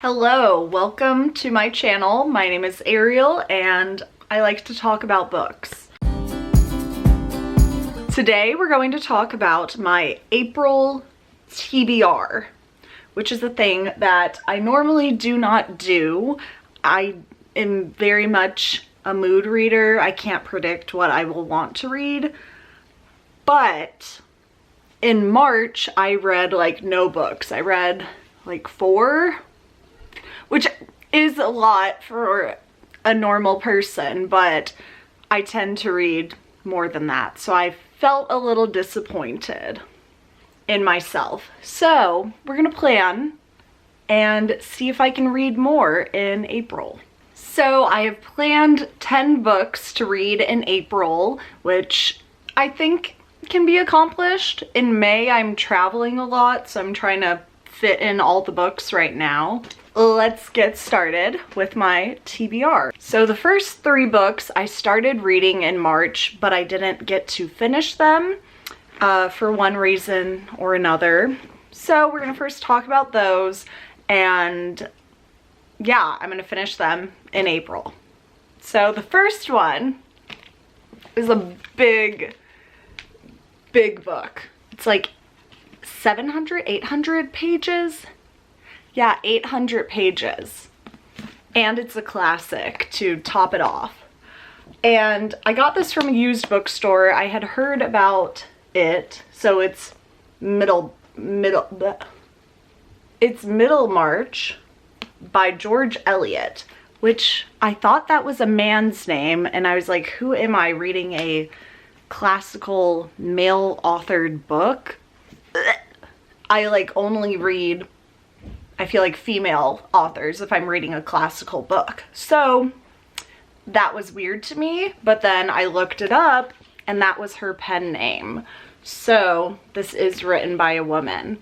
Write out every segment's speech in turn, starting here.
Hello, welcome to my channel. My name is Ariel and I like to talk about books. Today we're going to talk about my April TBR, which is a thing that I normally do not do. I am very much a mood reader. I can't predict what I will want to read, but in March I read like no books. I read like 4, which is a lot for a normal person, but I tend to read more than that. So I felt a little disappointed in myself. So we're gonna plan and see if I can read more in April. So I have planned 10 books to read in April, which I think can be accomplished. In May, I'm traveling a lot, so I'm trying to fit in all the books right now. Let's get started with my TBR. So the first 3 books I started reading in March, but I didn't get to finish them for one reason or another. So we're gonna first talk about those, and yeah, I'm gonna finish them in April. So the first one is a big book. It's like 800 pages. Yeah, 800 pages. And it's a classic to top it off. And I got this from a used bookstore. I had heard about it. So it's it's Middlemarch by George Eliot, which I thought that was a man's name, and I was like, who am I reading a classical male authored book? I like only read, I feel like, female authors if I'm reading a classical book. So that was weird to me, but then I looked it up and that was her pen name. So this is written by a woman.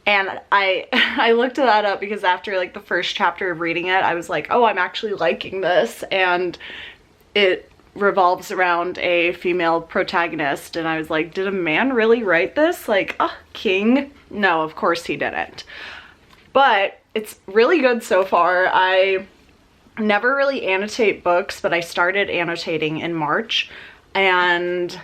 And I looked that up because after like the first chapter of reading it, I was like, oh, I'm actually liking this. And it revolves around a female protagonist, and I was like, did a man really write this? Like, king? No, of course he didn't. But it's really good so far. I never really annotate books, but I started annotating in March, and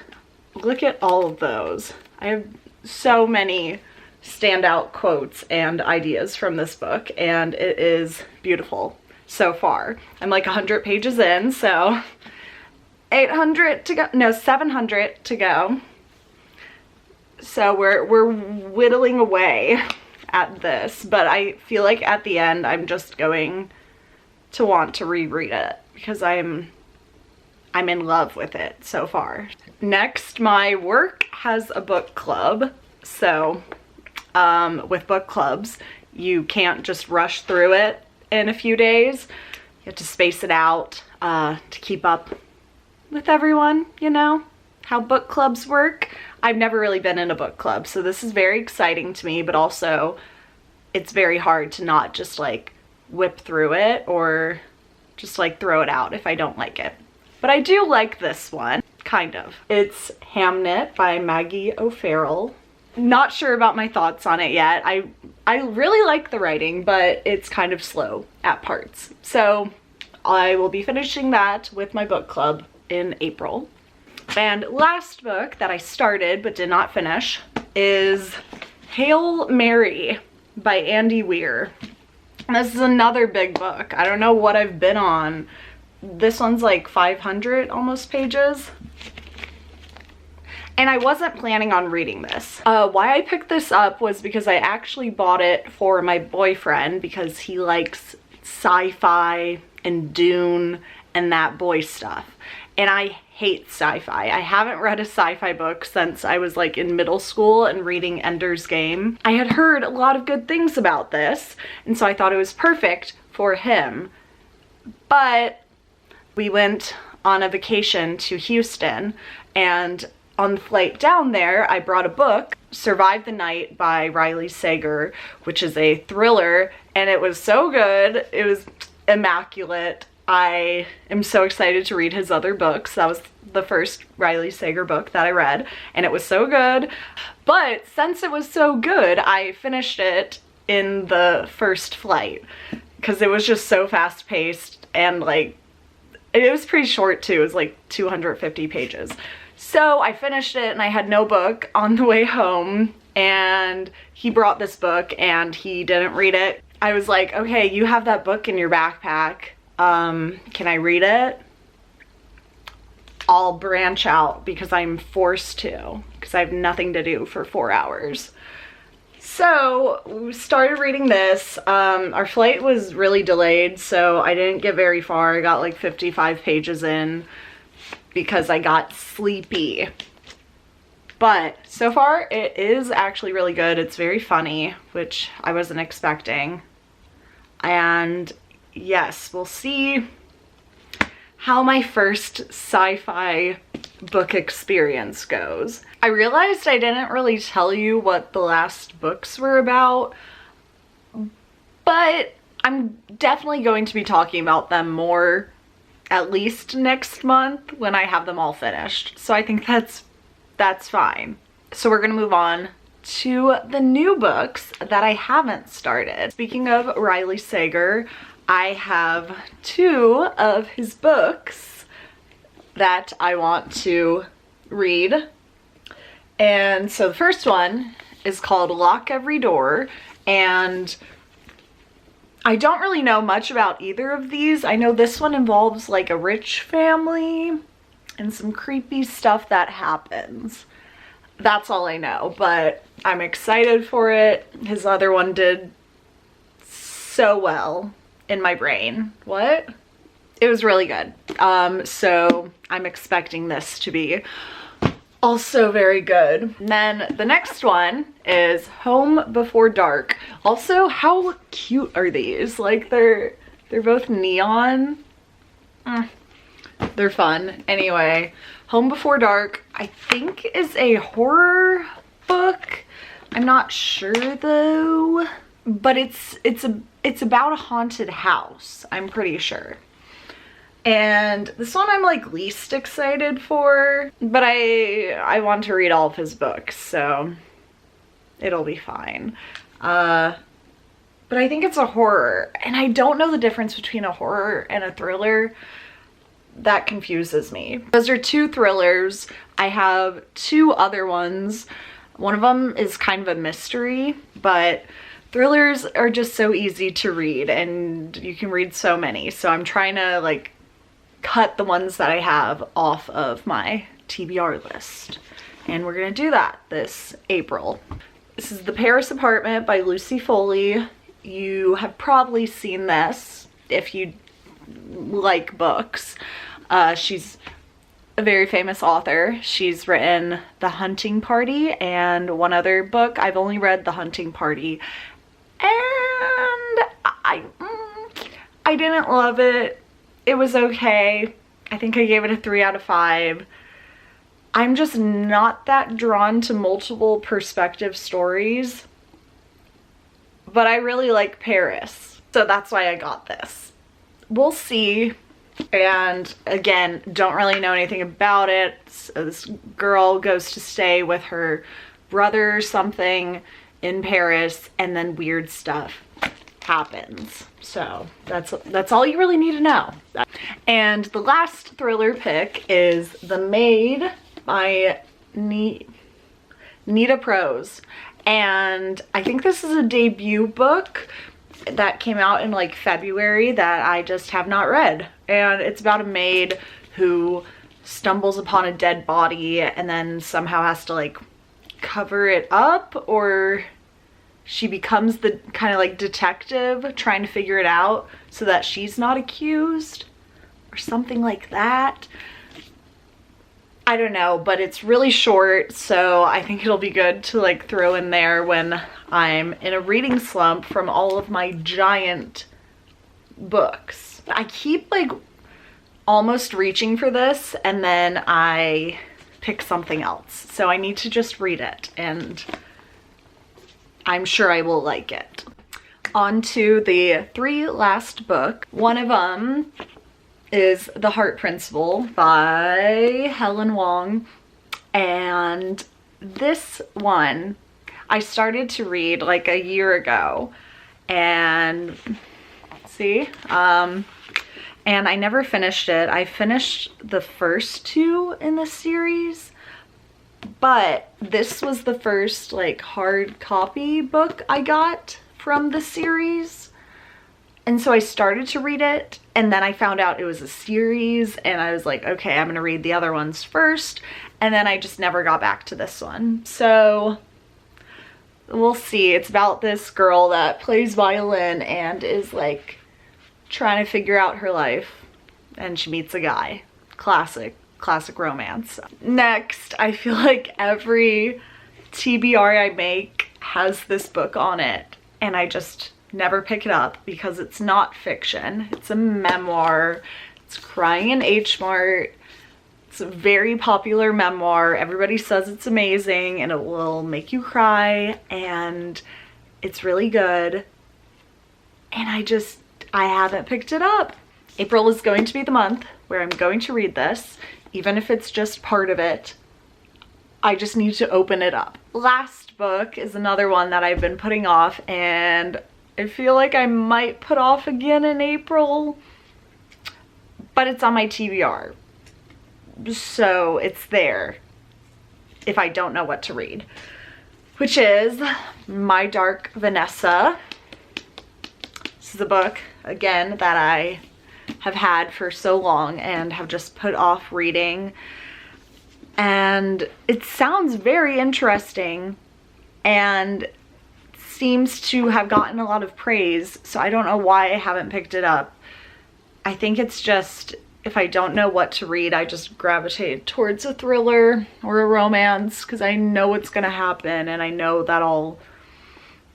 look at all of those. I have so many standout quotes and ideas from this book, and it is beautiful so far. I'm like 100 pages in, so 800 to go, no, 700 to go. So we're whittling away at this, but I feel like at the end I'm just going to want to reread it because I'm in love with it so far. Next, my work has a book club. So with book clubs, you can't just rush through it in a few days. You have to space it out to keep up with everyone, you know, how book clubs work. I've never really been in a book club, so this is very exciting to me, but also it's very hard to not just like whip through it or just like throw it out if I don't like it. But I do like this one, kind of. It's Hamnet by Maggie O'Farrell. Not sure about my thoughts on it yet. I really like the writing, but it's kind of slow at parts. So I will be finishing that with my book club in April. And last book that I started but did not finish is Hail Mary by Andy Weir. This is another big book. I don't know what I've been on. This one's like 500 almost pages. And I wasn't planning on reading this. Why I picked this up was because I actually bought it for my boyfriend because he likes sci-fi and Dune and that boy stuff. And I hate sci-fi. I haven't read a sci-fi book since I was like in middle school and reading Ender's Game. I had heard a lot of good things about this, and so I thought it was perfect for him. But we went on a vacation to Houston, and on the flight down there, I brought a book, Survive the Night by Riley Sager, which is a thriller, and it was so good. It was immaculate. I am so excited to read his other books. That was the first Riley Sager book that I read, and it was so good. But since it was so good, I finished it in the first flight because it was just so fast paced, and like it was pretty short too. It was like 250 pages. So I finished it and I had no book on the way home, and he brought this book and he didn't read it. I was like, okay, you have that book in your backpack. Can I read it? I'll branch out because I'm forced to, because I have nothing to do for 4 hours. So we started reading this. Our flight was really delayed, so I didn't get very far. I got like 55 pages in because I got sleepy. But so far it is actually really good. It's very funny, which I wasn't expecting. And yes, we'll see how my first sci-fi book experience goes. I realized I didn't really tell you what the last books were about, but I'm definitely going to be talking about them more at least next month when I have them all finished. So I think that's fine. So we're gonna move on to the new books that I haven't started. Speaking of Riley Sager, I have 2 of his books that I want to read. And so the first one is called Lock Every Door, and I don't really know much about either of these. I know this one involves like a rich family and some creepy stuff that happens. That's all I know, but I'm excited for it. His other one did so well in my brain. What? It was really good. So I'm expecting this to be also very good. And then the next one is Home Before Dark. Also, how cute are these? Like they're both neon. They're fun. Anyway, Home Before Dark, I think is a horror book. I'm not sure though, but it's about a haunted house, I'm pretty sure. And this one I'm like least excited for, but I want to read all of his books, so it'll be fine. But I think it's a horror, and I don't know the difference between a horror and a thriller. That confuses me. Those are 2 thrillers. I have 2 other ones. One of them is kind of a mystery, but thrillers are just so easy to read, and you can read so many. So I'm trying to like cut the ones that I have off of my TBR list. And we're gonna do that this April. This is The Paris Apartment by Lucy Foley. You have probably seen this if you like books. She's a very famous author. She's written The Hunting Party and one other book. I've only read The Hunting Party, and I didn't love it. It was okay. I think I gave it a 3 out of 5. I'm just not that drawn to multiple perspective stories, but I really like Paris, so that's why I got this. We'll see. And again, don't really know anything about it. So this girl goes to stay with her brother or something in Paris, and then weird stuff happens. So that's all you really need to know. And the last thriller pick is The Maid by Nita Prose. And I think this is a debut book that came out in like February that I just have not read. And it's about a maid who stumbles upon a dead body and then somehow has to like cover it up, or she becomes the kind of like detective trying to figure it out so that she's not accused or something like that. I don't know, but it's really short, so I think it'll be good to like throw in there when I'm in a reading slump from all of my giant books. I keep like almost reaching for this and then I pick something else. So I need to just read it and I'm sure I will like it. On to the 3 last book. One of them is The Heart Principle by Helen Wong. And this one, I started to read like a year ago, and see, and I never finished it. I finished the first 2 in the series, but this was the first like hard copy book I got from the series. And so I started to read it, and then I found out it was a series, and I was like, okay, I'm gonna read the other ones first, and then I just never got back to this one. So we'll see. It's about this girl that plays violin and is like trying to figure out her life, and she meets a guy. Classic romance. Next, I feel like every TBR I make has this book on it, and I just never pick it up because it's not fiction. It's a memoir. It's Crying in Hmart. It's a very popular memoir. Everybody says it's amazing and it will make you cry, and it's really good. And I haven't picked it up. April is going to be the month where I'm going to read this, even if it's just part of it. I just need to open it up. Last book is another one that I've been putting off, and I feel like I might put off again in April, but it's on my TBR, so it's there if I don't know what to read, which is My Dark Vanessa. This is a book, again, that I have had for so long and have just put off reading, and it sounds very interesting and seems to have gotten a lot of praise, so I don't know why I haven't picked it up. I think it's just, if I don't know what to read, I just gravitate towards a thriller or a romance because I know what's gonna happen, and I know that I'll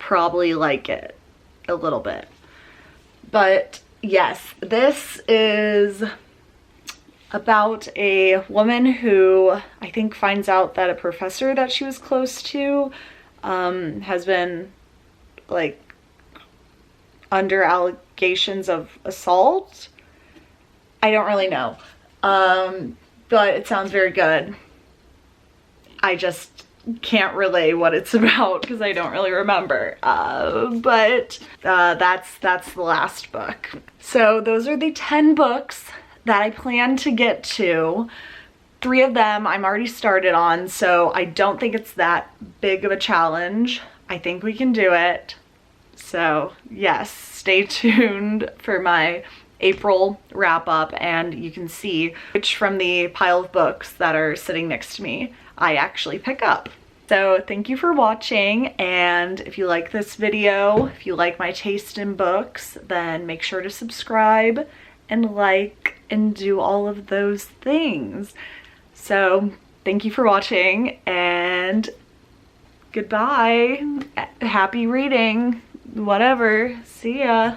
probably like it a little bit. But yes, this is about a woman who I think finds out that a professor that she was close to has been like under allegations of assault. I don't really know, but it sounds very good. I just can't relay what it's about because I don't really remember, but that's the last book. So those are the 10 books that I plan to get to. 3 of them I'm already started on, so I don't think it's that big of a challenge. I think we can do it. So yes, stay tuned for my April wrap up, and you can see which from the pile of books that are sitting next to me I actually pick up. So thank you for watching, and if you like this video, if you like my taste in books, then make sure to subscribe and like and do all of those things. So thank you for watching, and goodbye. Happy reading. Whatever. See ya.